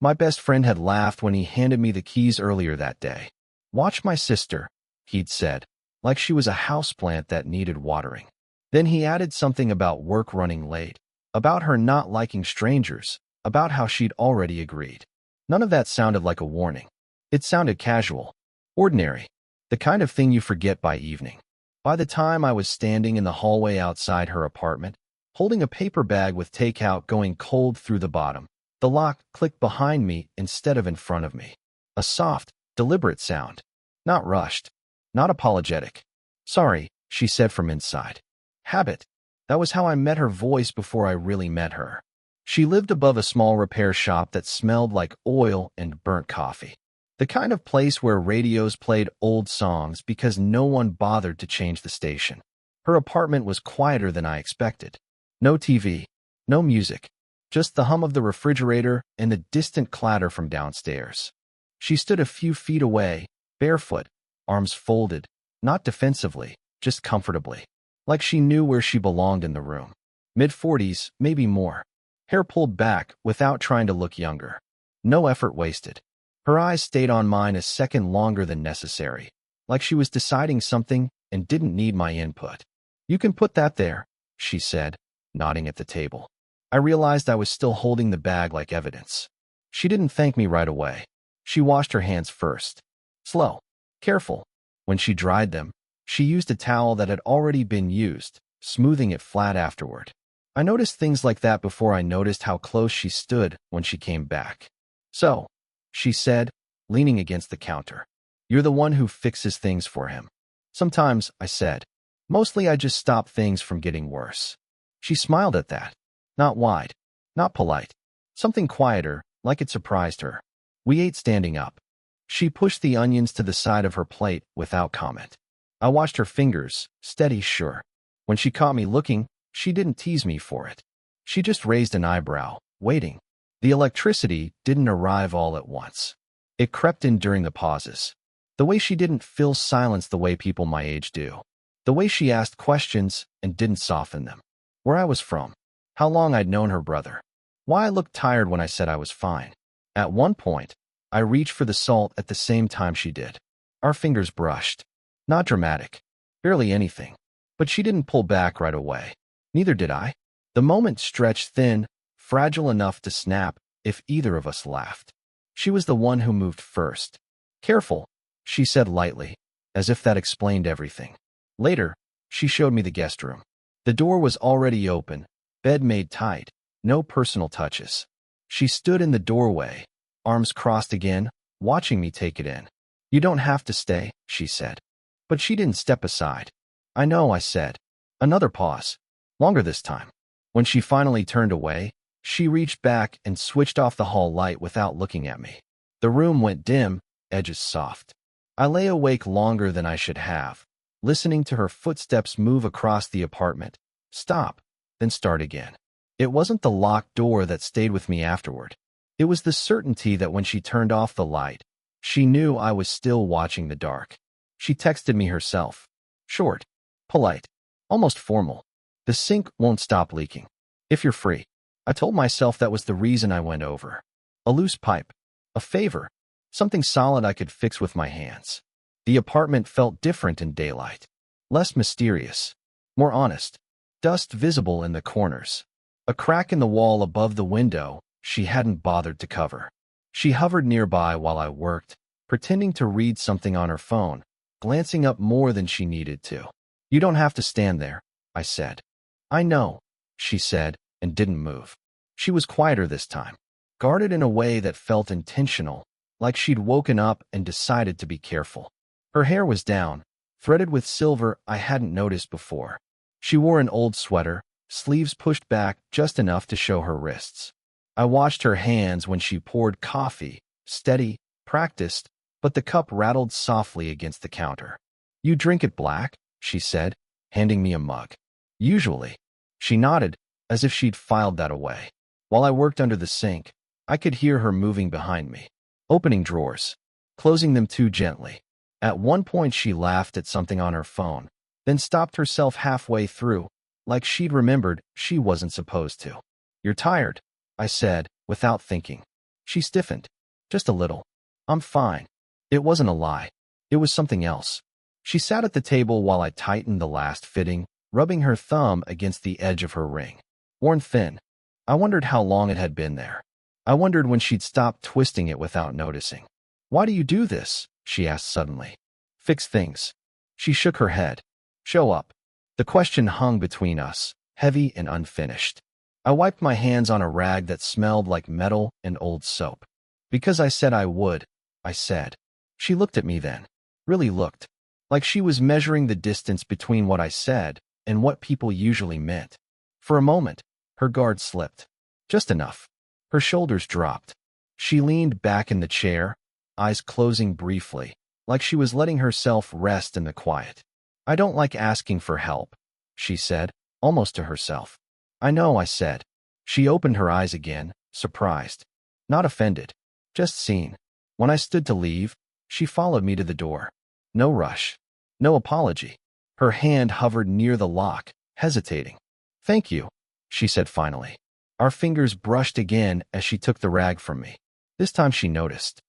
My best friend had laughed when he handed me the keys earlier that day. "Watch my sister," he'd said, like she was a houseplant that needed watering. Then he added something about work running late, about her not liking strangers, about how she'd already agreed. None of that sounded like a warning. It sounded casual, ordinary, the kind of thing you forget by evening. By the time I was standing in the hallway outside her apartment, holding a paper bag with takeout going cold through the bottom, the lock clicked behind me instead of in front of me. A soft, deliberate sound. Not rushed. Not apologetic. "Sorry," she said from inside. Habit. That was how I met her voice before I really met her. She lived above a small repair shop that smelled like oil and burnt coffee. The kind of place where radios played old songs because no one bothered to change the station. Her apartment was quieter than I expected. No TV, no music, just the hum of the refrigerator and the distant clatter from downstairs. She stood a few feet away, barefoot, arms folded, not defensively, just comfortably, like she knew where she belonged in the room. Mid-40s, maybe more. Hair pulled back without trying to look younger. No effort wasted. Her eyes stayed on mine a second longer than necessary, like she was deciding something and didn't need my input. "You can put that there," she said, nodding at the table. I realized I was still holding the bag like evidence. She didn't thank me right away. She washed her hands first. Slow, careful. When she dried them, she used a towel that had already been used, smoothing it flat afterward. I noticed things like that before I noticed how close she stood when she came back. "So," she said, leaning against the counter, "you're the one who fixes things for him." "Sometimes," I said. "Mostly I just stop things from getting worse." She smiled at that. Not wide, not polite. Something quieter, like it surprised her. We ate standing up. She pushed the onions to the side of her plate without comment. I watched her fingers, steady, sure. When she caught me looking, she didn't tease me for it. She just raised an eyebrow, waiting. The electricity didn't arrive all at once. It crept in during the pauses. The way she didn't fill silence the way people my age do. The way she asked questions and didn't soften them. Where I was from. How long I'd known her brother. Why I looked tired when I said I was fine. At one point, I reached for the salt at the same time she did. Our fingers brushed. Not dramatic. Barely anything. But she didn't pull back right away. Neither did I. The moment stretched thin, fragile enough to snap if either of us laughed. She was the one who moved first. "Careful," she said lightly, as if that explained everything. Later, she showed me the guest room. The door was already open, bed made tight, no personal touches. She stood in the doorway, arms crossed again, watching me take it in. "You don't have to stay," she said. But she didn't step aside. "I know," I said. Another pause. Longer this time. When she finally turned away, she reached back and switched off the hall light without looking at me. The room went dim, edges soft. I lay awake longer than I should have, listening to her footsteps move across the apartment, stop, then start again. It wasn't the locked door that stayed with me afterward. It was the certainty that when she turned off the light, she knew I was still watching the dark. She texted me herself. Short, polite, almost formal. "The sink won't stop leaking. If you're free." I told myself that was the reason I went over. A loose pipe. A favor. Something solid I could fix with my hands. The apartment felt different in daylight. Less mysterious. More honest. Dust visible in the corners. A crack in the wall above the window she hadn't bothered to cover. She hovered nearby while I worked, pretending to read something on her phone, glancing up more than she needed to. "You don't have to stand there," I said. "I know," she said, and didn't move. She was quieter this time, guarded in a way that felt intentional, like she'd woken up and decided to be careful. Her hair was down, threaded with silver I hadn't noticed before. She wore an old sweater, sleeves pushed back just enough to show her wrists. I watched her hands when she poured coffee, steady, practiced, but the cup rattled softly against the counter. "You drink it black?" she said, handing me a mug. "Usually." She nodded, as if she'd filed that away. While I worked under the sink, I could hear her moving behind me, opening drawers, closing them too gently. At one point she laughed at something on her phone, then stopped herself halfway through, like she'd remembered she wasn't supposed to. "You're tired," I said, without thinking. She stiffened. Just a little. I'm fine. It wasn't a lie. It was something else. She sat at the table while I tightened the last fitting, rubbing her thumb against the edge of her ring. Worn thin. I wondered how long it had been there. I wondered when she'd stopped twisting it without noticing. Why do you do this? She asked suddenly. Fix things. She shook her head. Show up. The question hung between us, heavy and unfinished. I wiped my hands on a rag that smelled like metal and old soap. Because I said I would, I said. She looked at me then. Really looked. Like she was measuring the distance between what I said and what people usually meant. For a moment, her guard slipped. Just enough. Her shoulders dropped. She leaned back in the chair, eyes closing briefly, like she was letting herself rest in the quiet. I don't like asking for help, she said, almost to herself. I know, I said. She opened her eyes again, surprised. Not offended. Just seen. When I stood to leave, she followed me to the door. No rush. No apology. Her hand hovered near the lock, hesitating. Thank you, she said finally. Our fingers brushed again as she took the rag from me. This time she noticed.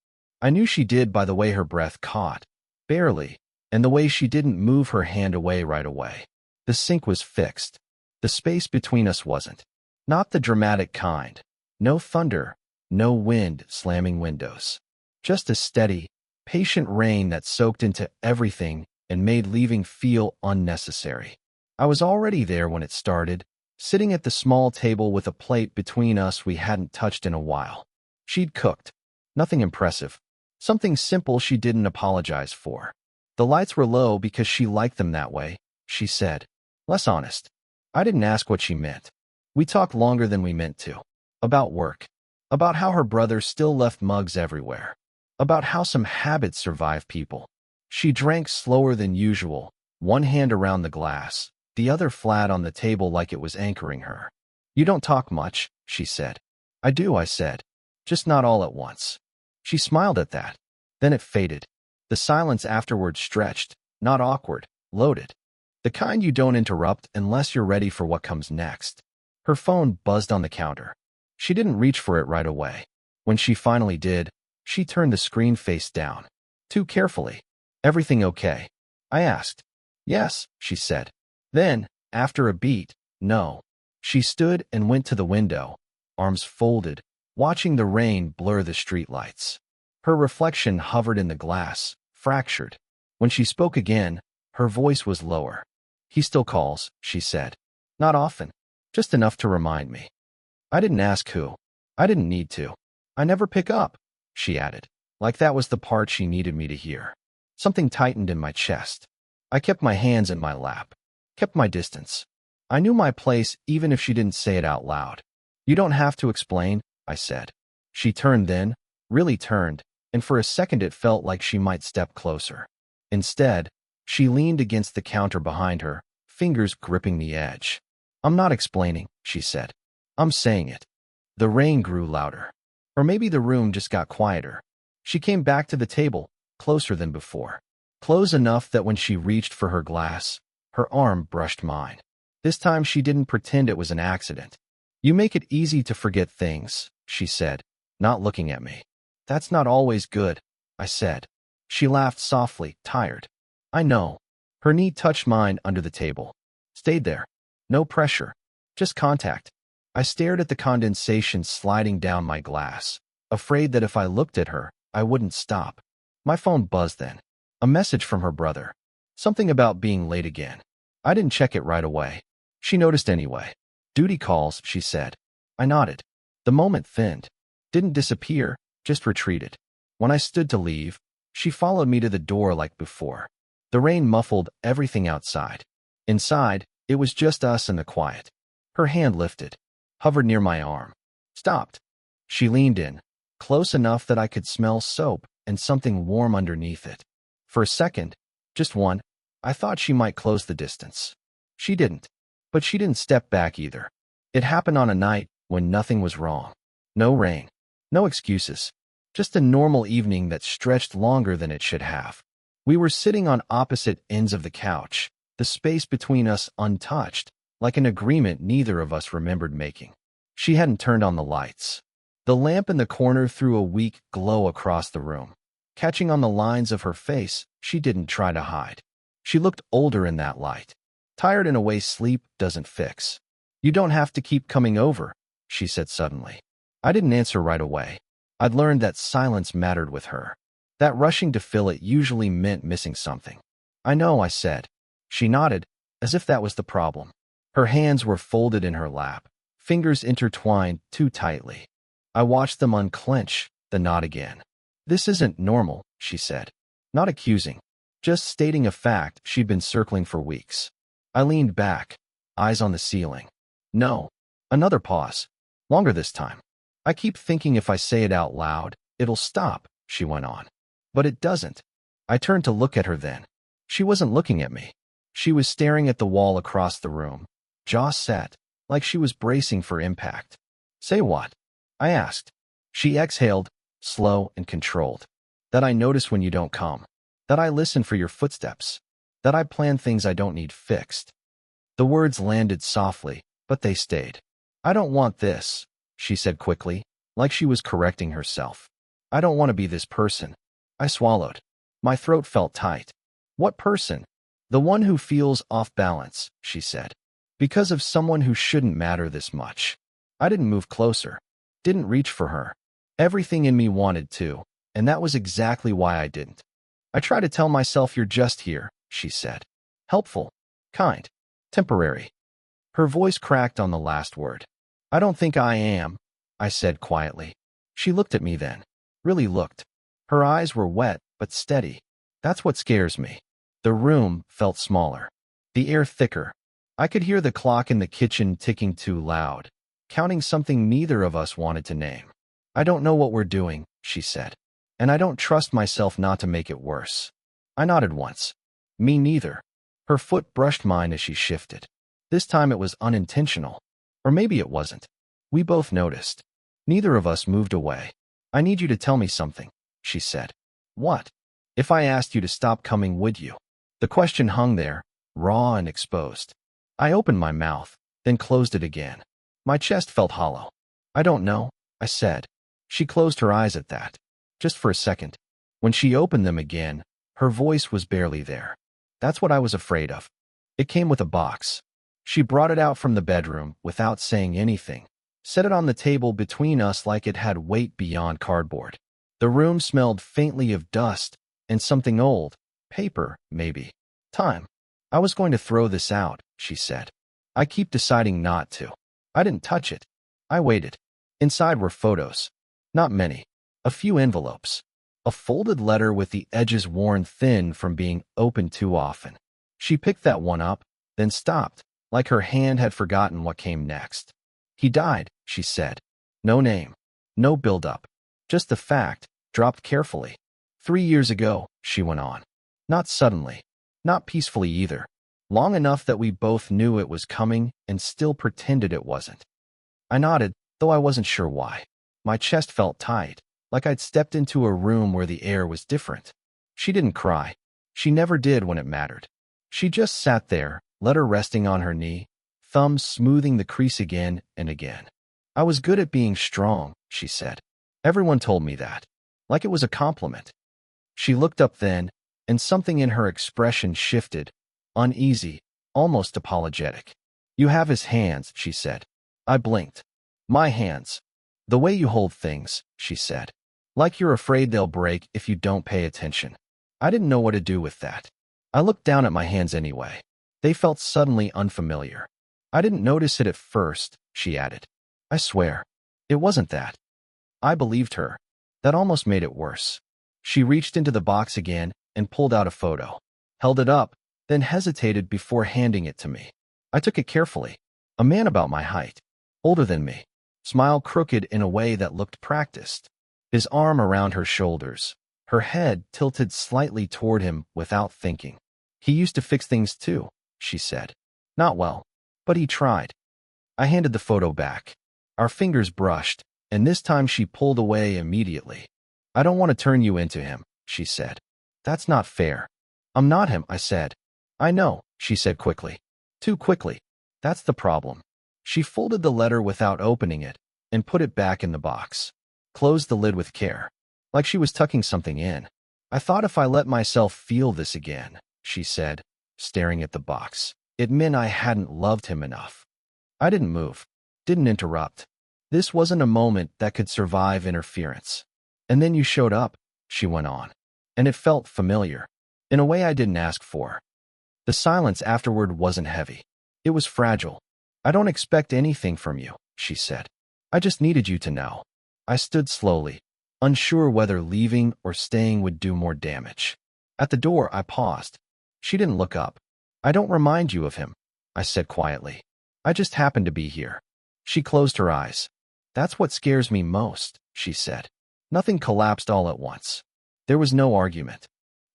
I knew she did by the way her breath caught, barely, and the way she didn't move her hand away right away. The sink was fixed. The space between us wasn't. Not the dramatic kind. No thunder, no wind slamming windows. Just a steady, patient rain that soaked into everything and made leaving feel unnecessary. I was already there when it started, sitting at the small table with a plate between us we hadn't touched in a while. She'd cooked. Nothing impressive. Something simple she didn't apologize for. The lights were low because she liked them that way, she said. Less honest. I didn't ask what she meant. We talked longer than we meant to. About work. About how her brother still left mugs everywhere. About how some habits survive people. She drank slower than usual, one hand around the glass, the other flat on the table like it was anchoring her. You don't talk much, she said. I do, I said. Just not all at once. She smiled at that. Then it faded. The silence afterward stretched, not awkward, loaded. The kind you don't interrupt unless you're ready for what comes next. Her phone buzzed on the counter. She didn't reach for it right away. When she finally did, she turned the screen face down. Too carefully. Everything okay? I asked. Yes, she said. Then, after a beat, no. She stood and went to the window, arms folded, watching the rain blur the streetlights. Her reflection hovered in the glass, fractured. When she spoke again, her voice was lower. He still calls, she said. Not often. Just enough to remind me. I didn't ask who. I didn't need to. I never pick up, she added, like that was the part she needed me to hear. Something tightened in my chest. I kept my hands in my lap. Kept my distance. I knew my place even if she didn't say it out loud. You don't have to explain, I said. She turned then, really turned, and for a second it felt like she might step closer. Instead, she leaned against the counter behind her, fingers gripping the edge. I'm not explaining, she said. I'm saying it. The rain grew louder. Or maybe the room just got quieter. She came back to the table, closer than before. Close enough that when she reached for her glass, her arm brushed mine. This time she didn't pretend it was an accident. You make it easy to forget things, she said, not looking at me. That's not always good, I said. She laughed softly, tired. I know. Her knee touched mine under the table. Stayed there. No pressure. Just contact. I stared at the condensation sliding down my glass, afraid that if I looked at her, I wouldn't stop. My phone buzzed then. A message from her brother. Something about being late again. I didn't check it right away. She noticed anyway. Duty calls, she said. I nodded. The moment thinned. Didn't disappear, just retreated. When I stood to leave, she followed me to the door like before. The rain muffled everything outside. Inside, it was just us and the quiet. Her hand lifted, hovered near my arm. Stopped. She leaned in, close enough that I could smell soap and something warm underneath it. For a second, just one, I thought she might close the distance. She didn't. But she didn't step back either. It happened on a night when nothing was wrong. No rain. No excuses. Just a normal evening that stretched longer than it should have. We were sitting on opposite ends of the couch, the space between us untouched, like an agreement neither of us remembered making. She hadn't turned on the lights. The lamp in the corner threw a weak glow across the room. Catching on the lines of her face, she didn't try to hide. She looked older in that light. Tired in a way sleep doesn't fix. "You don't have to keep coming over," she said suddenly. I didn't answer right away. I'd learned that silence mattered with her. That rushing to fill it usually meant missing something. "I know," I said. She nodded, as if that was the problem. Her hands were folded in her lap, fingers intertwined too tightly. I watched them unclench, then nod again. "This isn't normal," she said. Not accusing, just stating a fact she'd been circling for weeks. I leaned back, eyes on the ceiling. "No." Another pause. Longer this time. "I keep thinking if I say it out loud, it'll stop," she went on. "But it doesn't." I turned to look at her then. She wasn't looking at me. She was staring at the wall across the room, jaw set, like she was bracing for impact. "Say what?" I asked. She exhaled, slow and controlled. "That I notice when you don't come. That I listen for your footsteps. That I plan things I don't need fixed." The words landed softly, but they stayed. "I don't want this," she said quickly, like she was correcting herself. "I don't want to be this person." I swallowed. My throat felt tight. "What person?" "The one who feels off balance," she said. "Because of someone who shouldn't matter this much." I didn't move closer. Didn't reach for her. Everything in me wanted to, and that was exactly why I didn't. "I try to tell myself you're just here," she said. "Helpful. Kind. Temporary." Her voice cracked on the last word. "I don't think I am," I said quietly. She looked at me then. Really looked. Her eyes were wet, but steady. "That's what scares me." The room felt smaller. The air thicker. I could hear the clock in the kitchen ticking too loud, counting something neither of us wanted to name. "I don't know what we're doing," she said. "And I don't trust myself not to make it worse." I nodded once. "Me neither." Her foot brushed mine as she shifted. This time it was unintentional. Or maybe it wasn't. We both noticed. Neither of us moved away. "I need you to tell me something," she said. "What?" "If I asked you to stop coming, would you?" The question hung there, raw and exposed. I opened my mouth, then closed it again. My chest felt hollow. "I don't know," I said. She closed her eyes at that. Just for a second. When she opened them again, her voice was barely there. "That's what I was afraid of." It came with a box. She brought it out from the bedroom without saying anything, set it on the table between us like it had weight beyond cardboard. The room smelled faintly of dust and something old, paper, maybe. "Time. I was going to throw this out," she said. "I keep deciding not to." I didn't touch it. I waited. Inside were photos. Not many. A few envelopes. A folded letter with the edges worn thin from being opened too often. She picked that one up, then stopped, like her hand had forgotten what came next. "He died," she said. No name. No build-up. Just the fact, dropped carefully. 3 years ago," she went on. "Not suddenly. Not peacefully either. Long enough that we both knew it was coming and still pretended it wasn't." I nodded, though I wasn't sure why. My chest felt tight, like I'd stepped into a room where the air was different. She didn't cry. She never did when it mattered. She just sat there, letter resting on her knee, thumbs smoothing the crease again and again. "I was good at being strong," she said. "Everyone told me that. Like it was a compliment." She looked up then, and something in her expression shifted, uneasy, almost apologetic. "You have his hands," she said. I blinked. "My hands." "The way you hold things," she said. "Like you're afraid they'll break if you don't pay attention." I didn't know what to do with that. I looked down at my hands anyway. They felt suddenly unfamiliar. "I didn't notice it at first," she added. "I swear. It wasn't that." I believed her. That almost made it worse. She reached into the box again and pulled out a photo. Held it up, then hesitated before handing it to me. I took it carefully. A man about my height. Older than me. Smile crooked in a way that looked practiced. His arm around her shoulders. Her head tilted slightly toward him without thinking. "He used to fix things too," she said. "Not well, but he tried." I handed the photo back. Our fingers brushed, and this time she pulled away immediately. "I don't want to turn you into him," she said. "That's not fair." "I'm not him," I said. "I know," she said quickly. Too quickly. That's the problem. She folded the letter without opening it and put it back in the box. closed the lid with care, like she was tucking something in. I thought if I let myself feel this again, she said, staring at the box, it meant I hadn't loved him enough. I didn't move, didn't interrupt. This wasn't a moment that could survive interference. And then you showed up, she went on, and it felt familiar, in a way I didn't ask for. The silence afterward wasn't heavy. It was fragile. I don't expect anything from you, she said. I just needed you to know. I stood slowly, unsure whether leaving or staying would do more damage. At the door, I paused. She didn't look up. I don't remind you of him, I said quietly. I just happened to be here. She closed her eyes. That's what scares me most, she said. Nothing collapsed all at once. There was no argument.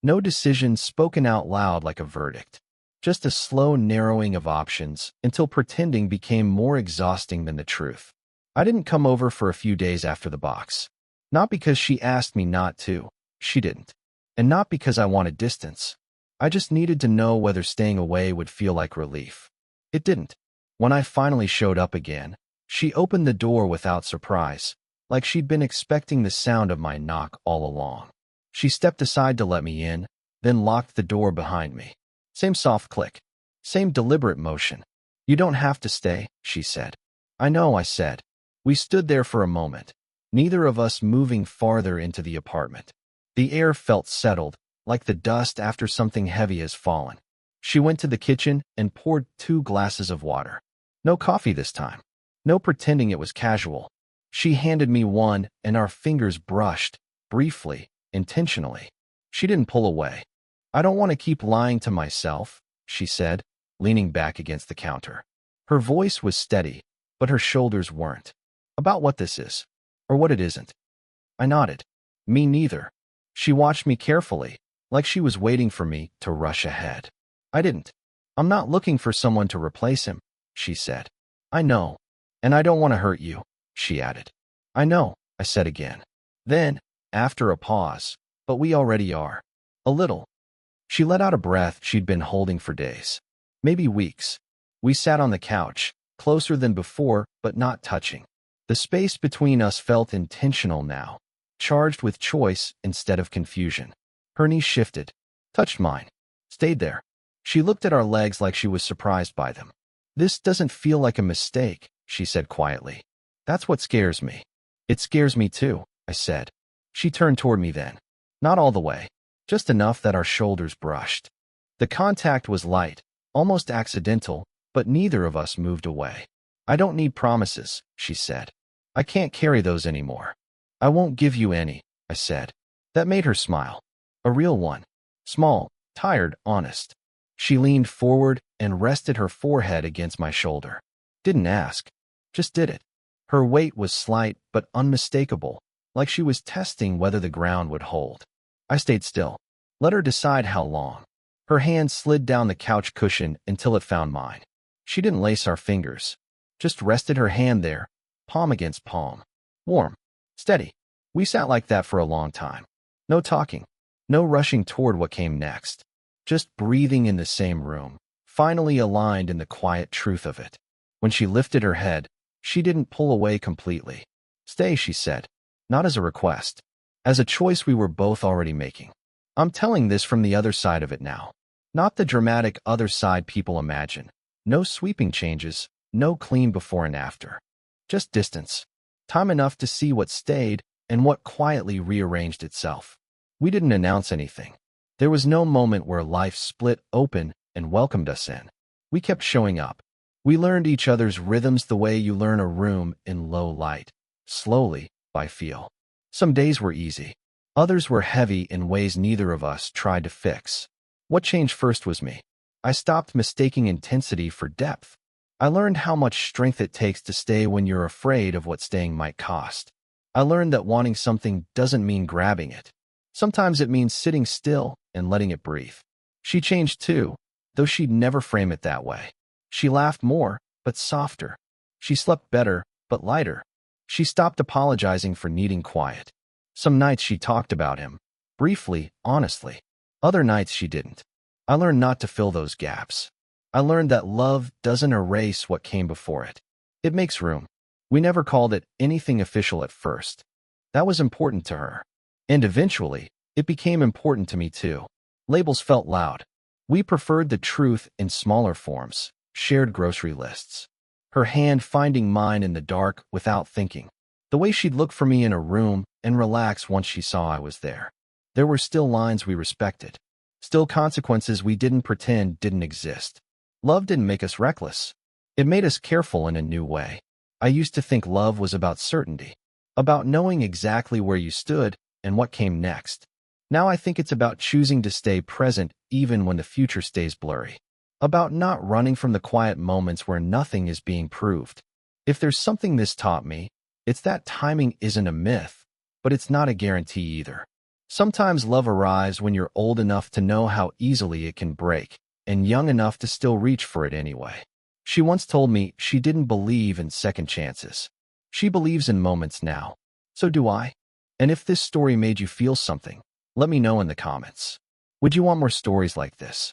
No decision spoken out loud like a verdict. Just a slow narrowing of options until pretending became more exhausting than the truth. I didn't come over for a few days after the box. Not because she asked me not to. She didn't. And not because I wanted distance. I just needed to know whether staying away would feel like relief. It didn't. When I finally showed up again, she opened the door without surprise, like she'd been expecting the sound of my knock all along. She stepped aside to let me in, then locked the door behind me. Same soft click. Same deliberate motion. You don't have to stay, she said. I know, I said. We stood there for a moment, neither of us moving farther into the apartment. The air felt settled, like the dust after something heavy has fallen. She went to the kitchen and poured 2 glasses of water. No coffee this time. No pretending it was casual. She handed me one, and our fingers brushed, briefly, intentionally. She didn't pull away. I don't want to keep lying to myself, she said, leaning back against the counter. Her voice was steady, but her shoulders weren't. About what this is, or what it isn't. I nodded. Me neither. She watched me carefully, like she was waiting for me to rush ahead. I didn't. I'm not looking for someone to replace him, she said. I know. And I don't want to hurt you, she added. I know, I said again. Then, after a pause, but we already are. A little. She let out a breath she'd been holding for days. Maybe weeks. We sat on the couch, closer than before, but not touching. The space between us felt intentional now, charged with choice instead of confusion. Her knees shifted, touched mine, stayed there. She looked at our legs like she was surprised by them. This doesn't feel like a mistake, she said quietly. That's what scares me. It scares me too, I said. She turned toward me then. Not all the way, just enough that our shoulders brushed. The contact was light, almost accidental, but neither of us moved away. I don't need promises, she said. I can't carry those anymore. I won't give you any, I said. That made her smile. A real one. Small, tired, honest. She leaned forward and rested her forehead against my shoulder. Didn't ask. Just did it. Her weight was slight but unmistakable, like she was testing whether the ground would hold. I stayed still. Let her decide how long. Her hand slid down the couch cushion until it found mine. She didn't lace our fingers. Just rested her hand there, palm against palm. Warm. Steady. We sat like that for a long time. No talking. No rushing toward what came next. Just breathing in the same room, finally aligned in the quiet truth of it. When she lifted her head, she didn't pull away completely. Stay, she said. Not as a request. As a choice we were both already making. I'm telling this from the other side of it now. Not the dramatic other side people imagine. No sweeping changes, no clean before and after. Just distance. Time enough to see what stayed and what quietly rearranged itself. We didn't announce anything. There was no moment where life split open and welcomed us in. We kept showing up. We learned each other's rhythms the way you learn a room in low light, slowly, by feel. Some days were easy. Others were heavy in ways neither of us tried to fix. What changed first was me. I stopped mistaking intensity for depth. I learned how much strength it takes to stay when you're afraid of what staying might cost. I learned that wanting something doesn't mean grabbing it. Sometimes it means sitting still and letting it breathe. She changed too, though she'd never frame it that way. She laughed more, but softer. She slept better, but lighter. She stopped apologizing for needing quiet. Some nights she talked about him, briefly, honestly. Other nights she didn't. I learned not to fill those gaps. I learned that love doesn't erase what came before it. It makes room. We never called it anything official at first. That was important to her. And eventually, it became important to me too. Labels felt loud. We preferred the truth in smaller forms, shared grocery lists. Her hand finding mine in the dark without thinking. The way she'd look for me in a room and relax once she saw I was there. There were still lines we respected. Still consequences we didn't pretend didn't exist. Love didn't make us reckless. It made us careful in a new way. I used to think love was about certainty, about knowing exactly where you stood and what came next. Now I think it's about choosing to stay present even when the future stays blurry. About not running from the quiet moments where nothing is being proved. If there's something this taught me, it's that timing isn't a myth, but it's not a guarantee either. Sometimes love arrives when you're old enough to know how easily it can break, and young enough to still reach for it anyway. She once told me she didn't believe in second chances. She believes in moments now. So do I. And if this story made you feel something, let me know in the comments. Would you want more stories like this?